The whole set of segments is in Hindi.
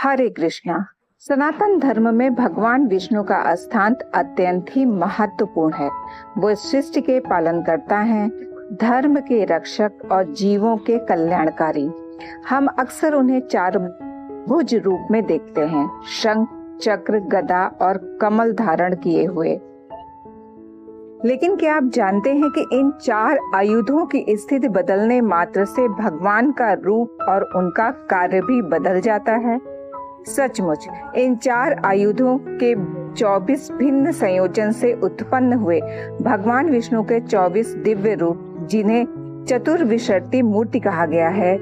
हरे कृष्णा। सनातन धर्म में भगवान विष्णु का स्थान अत्यंत ही महत्वपूर्ण है। वो सृष्टि के पालन करता है, धर्म के रक्षक और जीवों के कल्याणकारी। हम अक्सर उन्हें चार भुज रूप में देखते हैं, शंख, चक्र, गदा और कमल धारण किए हुए। लेकिन क्या आप जानते हैं कि इन चार आयुधों की स्थिति बदलने मात्र से भगवान का रूप और उनका कार्य भी बदल जाता है? सचमुच इन चार आयुधों के 24 भिन्न संयोजन से उत्पन्न हुए भगवान विष्णु के 24 दिव्य रूप, जिन्हें चतुर्विशर्ती मूर्ति कहा गया है,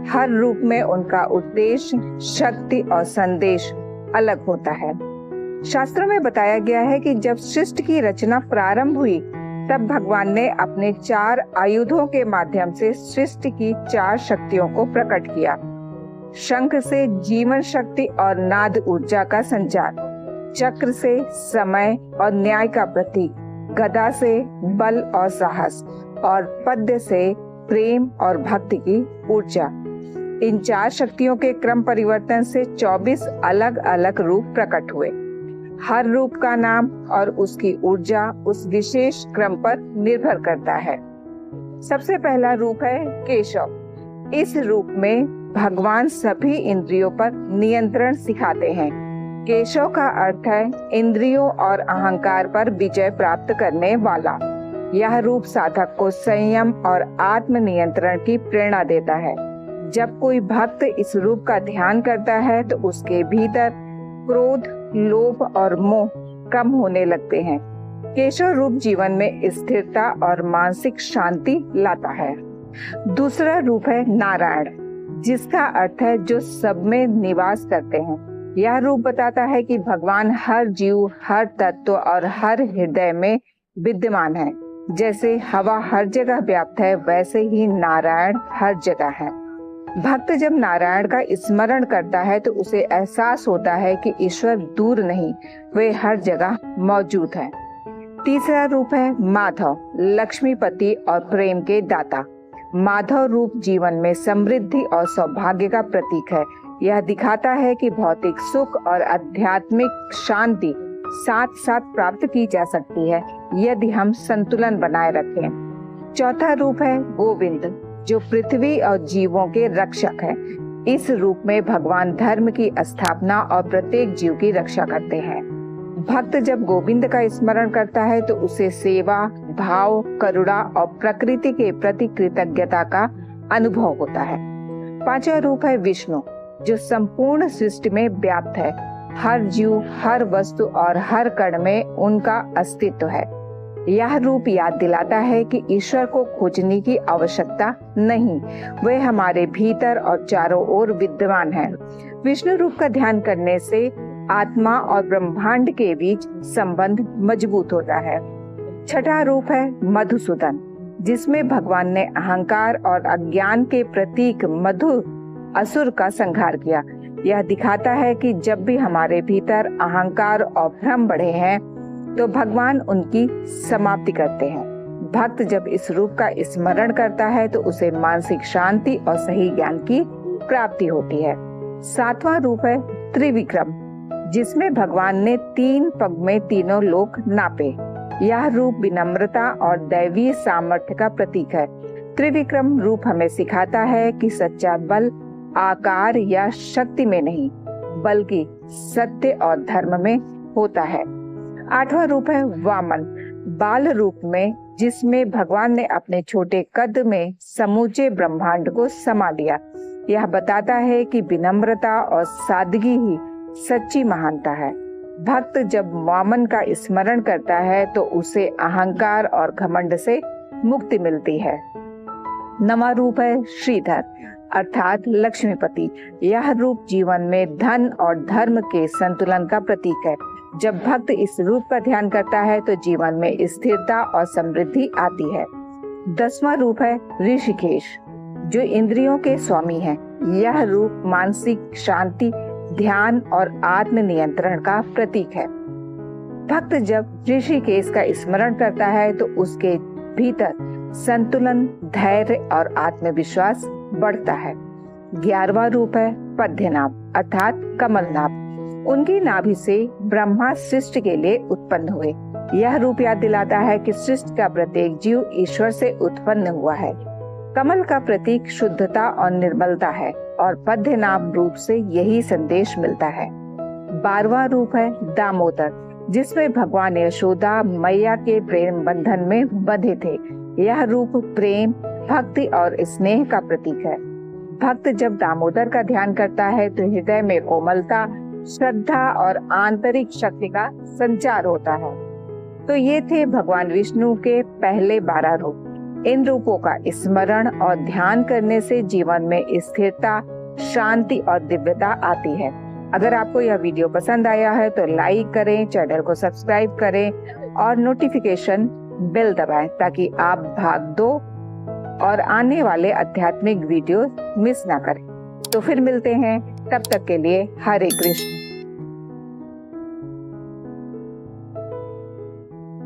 हर रूप में उनका उद्देश्य, शक्ति और संदेश अलग होता है। शास्त्रों में बताया गया है कि जब सृष्टि की रचना प्रारंभ हुई, तब भगवान ने अपने चार आयुधों के माध्यम से सृष्टि की चार शक्तियों को प्रकट किया। शंख से जीवन शक्ति और नाद ऊर्जा का संचार, चक्र से समय और न्याय का प्रतीक, गदा से बल और साहस और पद्य से प्रेम और भक्ति की ऊर्जा। इन चार शक्तियों के क्रम परिवर्तन से 24 अलग अलग रूप प्रकट हुए। हर रूप का नाम और उसकी ऊर्जा उस विशेष क्रम पर निर्भर करता है। सबसे पहला रूप है केशव। इस रूप में भगवान सभी इंद्रियों पर नियंत्रण सिखाते हैं। केशव का अर्थ है इंद्रियों और अहंकार पर विजय प्राप्त करने वाला। यह रूप साधक को संयम और आत्मनियंत्रण की प्रेरणा देता है। जब कोई भक्त इस रूप का ध्यान करता है तो उसके भीतर क्रोध, लोभ और मोह कम होने लगते हैं। केशव रूप जीवन में स्थिरता और मानसिक शांति लाता है। दूसरा रूप है नारायण, जिसका अर्थ है जो सब में निवास करते हैं। यह रूप बताता है कि भगवान हर जीव, हर तत्व और हर हृदय में विद्यमान है। जैसे हवा हर जगह व्याप्त है, वैसे ही नारायण हर जगह है। भक्त जब नारायण का स्मरण करता है तो उसे एहसास होता है कि ईश्वर दूर नहीं, वे हर जगह मौजूद है। तीसरा रूप है माधव, लक्ष्मीपति और प्रेम के दाता। माधव रूप जीवन में समृद्धि और सौभाग्य का प्रतीक है। यह दिखाता है कि भौतिक सुख और आध्यात्मिक शांति साथ साथ प्राप्त की जा सकती है यदि हम संतुलन बनाए रखें। चौथा रूप है गोविंद, जो पृथ्वी और जीवों के रक्षक है। इस रूप में भगवान धर्म की स्थापना और प्रत्येक जीव की रक्षा करते हैं। भक्त जब गोविंद का स्मरण करता है तो उसे सेवा भाव, करुणा और प्रकृति के प्रति कृतज्ञता का अनुभव होता है। पांचवा रूप है विष्णु, जो संपूर्ण सृष्टि में व्याप्त है। हर जीव, हर वस्तु और हर कण में उनका अस्तित्व है। यह रूप याद दिलाता है कि ईश्वर को खोजने की आवश्यकता नहीं, वे हमारे भीतर और चारों ओर विद्यमान है। विष्णु रूप का ध्यान करने से आत्मा और ब्रह्मांड के बीच संबंध मजबूत होता है। छठा रूप है मधुसूदन, जिसमें भगवान ने अहंकार और अज्ञान के प्रतीक मधु असुर का संहार किया। यह दिखाता है कि जब भी हमारे भीतर अहंकार और भ्रम बढ़े हैं तो भगवान उनकी समाप्ति करते हैं। भक्त जब इस रूप का स्मरण करता है तो उसे मानसिक शांति और सही ज्ञान की प्राप्ति होती है। सातवां रूप है त्रिविक्रम, जिसमें भगवान ने 3 पग में तीनों लोक नापे। यह रूप विनम्रता और दैवीय सामर्थ्य का प्रतीक है। त्रिविक्रम रूप हमें सिखाता है कि सच्चा बल आकार या शक्ति में नहीं, बल्कि सत्य और धर्म में होता है। आठवां रूप है वामन, बाल रूप में, जिसमें भगवान ने अपने छोटे कद में समूचे ब्रह्मांड को समा लिया। यह बताता है कि विनम्रता और सादगी ही सच्ची महानता है। भक्त जब वामन का स्मरण करता है तो उसे अहंकार और घमंड से मुक्ति मिलती है। नवां रूप है श्रीधर, अर्थात लक्ष्मीपति। यह रूप जीवन में धन और धर्म के संतुलन का प्रतीक है। जब भक्त इस रूप का ध्यान करता है तो जीवन में स्थिरता और समृद्धि आती है। 10वां रूप है ऋषिकेश, जो इंद्रियों के स्वामी है। यह रूप मानसिक शांति, ध्यान और आत्मनियंत्रण का प्रतीक है। भक्त जब ऋषिकेश का स्मरण करता है तो उसके भीतर संतुलन, धैर्य और आत्मविश्वास बढ़ता है। 11वां रूप है पद्मनाभ अर्थात कमलनाभ। उनकी नाभि से ब्रह्मा सृष्टि के लिए उत्पन्न हुए। यह रूप याद दिलाता है कि सृष्टि का प्रत्येक जीव ईश्वर से उत्पन्न हुआ है। कमल का प्रतीक शुद्धता और निर्मलता है और पद्मनाभ रूप से यही संदेश मिलता है। 12वां रूप है दामोदर, जिसमें भगवान यशोदा मैया के प्रेम बंधन में बंधे थे। यह रूप प्रेम, भक्ति और स्नेह का प्रतीक है। भक्त जब दामोदर का ध्यान करता है तो हृदय में कोमलता, श्रद्धा और आंतरिक शक्ति का संचार होता है। तो ये थे भगवान विष्णु के पहले 12 रूप। इन रूपों का स्मरण और ध्यान करने से जीवन में स्थिरता, शांति और दिव्यता आती है। अगर आपको यह वीडियो पसंद आया है तो लाइक करें, चैनल को सब्सक्राइब करें और नोटिफिकेशन बेल दबाएं ताकि आप भाग 2 और आने वाले आध्यात्मिक वीडियो मिस ना करें। तो फिर मिलते हैं, तब तक के लिए हरे कृष्ण।